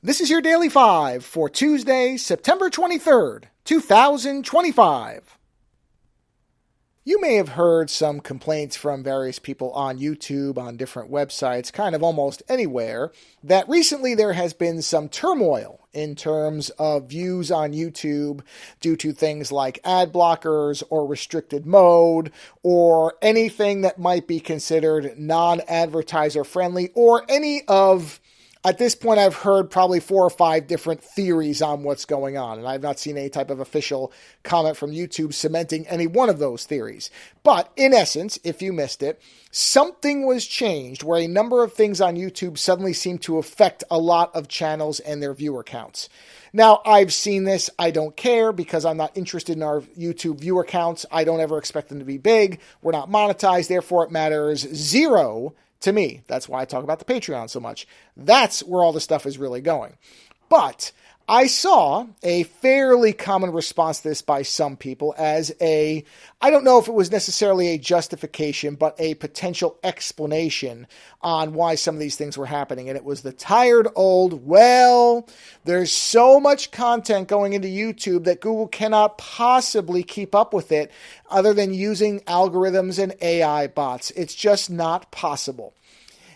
This is your Daily 5 for Tuesday, September 23rd, 2025. You may have heard some complaints from various people on YouTube, on different websites, kind of almost anywhere, that recently there has been some turmoil in terms of views on YouTube due to things like ad blockers or restricted mode or anything that might be considered non-advertiser friendly or any of... At this point, I've heard probably 4 or 5 different theories on what's going on, and I've not seen any type of official comment from YouTube cementing any one of those theories. But in essence, if you missed it, something was changed where a number of things on YouTube suddenly seem to affect a lot of channels and their viewer counts. Now, I've seen this. I don't care because I'm not interested in our YouTube viewer counts. I don't ever expect them to be big. We're not monetized. Therefore, it matters zero to me. That's why I talk about the Patreon so much. That's where all the stuff is really going. But I saw a fairly common response to this by some people as I don't know if it was necessarily a justification, but a potential explanation on why some of these things were happening. And it was the tired old, well, there's so much content going into YouTube that Google cannot possibly keep up with it other than using algorithms and AI bots. It's just not possible.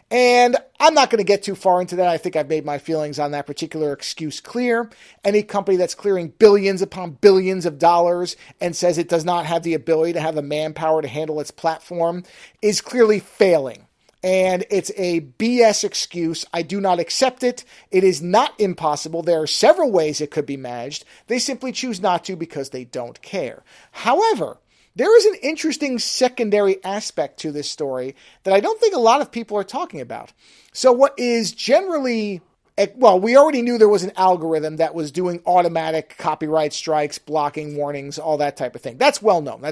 And I'm not going to get too far into that. I think I've made my feelings on that particular excuse clear. Any company that's clearing billions upon billions of dollars and says it does not have the ability to have the manpower to handle its platform is clearly failing. And it's a BS excuse. I do not accept it. It is not impossible. There are several ways it could be managed. They simply choose not to because they don't care. However, there is an interesting secondary aspect to this story that I don't think a lot of people are talking about. So what is generally... Well, we already knew there was an algorithm that was doing automatic copyright strikes, blocking warnings, all that type of thing. That's well known.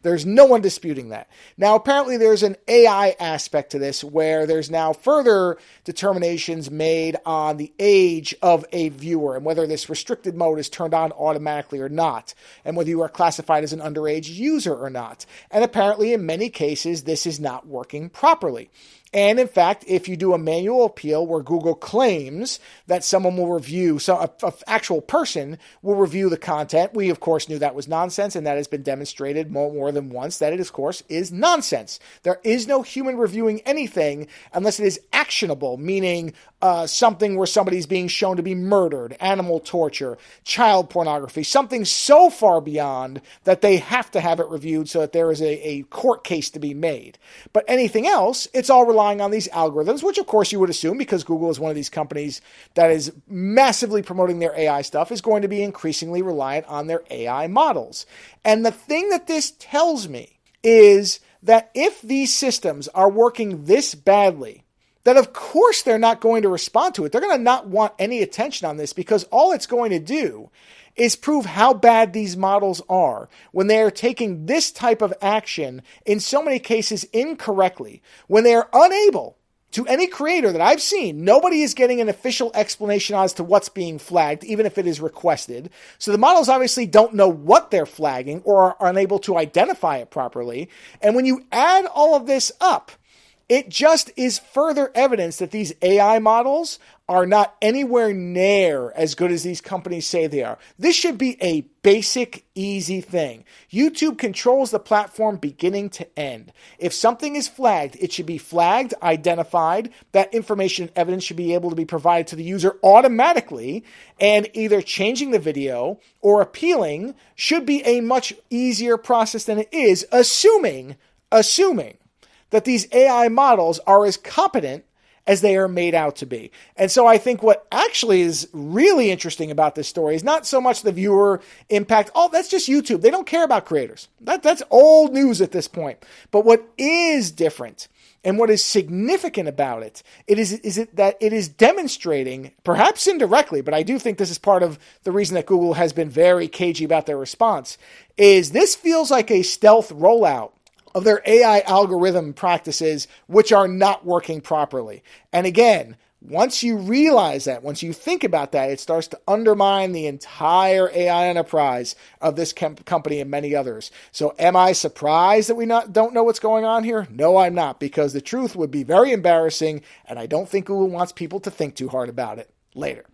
There's no one disputing that. Now, apparently there's an AI aspect to this where there's now further determinations made on the age of a viewer and whether this restricted mode is turned on automatically or not, and whether you are classified as an underage user or not. And apparently in many cases, this is not working properly. And in fact, if you do a manual appeal where Google claims that someone will review, so an actual person will review the content, we of course knew that was nonsense, and that has been demonstrated more than once that it, of course, is nonsense. There is no human reviewing anything unless it is actionable, meaning something where somebody's being shown to be murdered, animal torture, child pornography, something so far beyond that they have to have it reviewed so that there is a court case to be made. But anything else, it's all relying on these algorithms, which of course you would assume, because Google is one of these companies that is massively promoting their AI stuff, is going to be increasingly reliant on their AI models. And the thing that this tells me is that if these systems are working this badly, that of course they're not going to respond to it. They're going to not want any attention on this because all it's going to do is prove how bad these models are when they are taking this type of action, in so many cases incorrectly, when they are unable to any creator that I've seen. Nobody is getting an official explanation as to what's being flagged, even if it is requested. So the models obviously don't know what they're flagging or are unable to identify it properly. And when you add all of this up, it just is further evidence that these AI models are not anywhere near as good as these companies say they are. This should be a basic, easy thing. YouTube controls the platform beginning to end. If something is flagged, it should be flagged, identified. That information and evidence should be able to be provided to the user automatically, and either changing the video or appealing should be a much easier process than it is, assuming that these AI models are as competent as they are made out to be. And so I think what actually is really interesting about this story is not so much the viewer impact. Oh, that's just YouTube. They don't care about creators. That's old news at this point. But what is different and what is significant about it, that it is demonstrating, perhaps indirectly, but I do think this is part of the reason that Google has been very cagey about their response, is this feels like a stealth rollout of their AI algorithm practices, which are not working properly. And again, once you realize that, once you think about that, it starts to undermine the entire AI enterprise of this company and many others. So am I surprised that we don't know what's going on here? No, I'm not, because the truth would be very embarrassing, and I don't think Google wants people to think too hard about it. Later.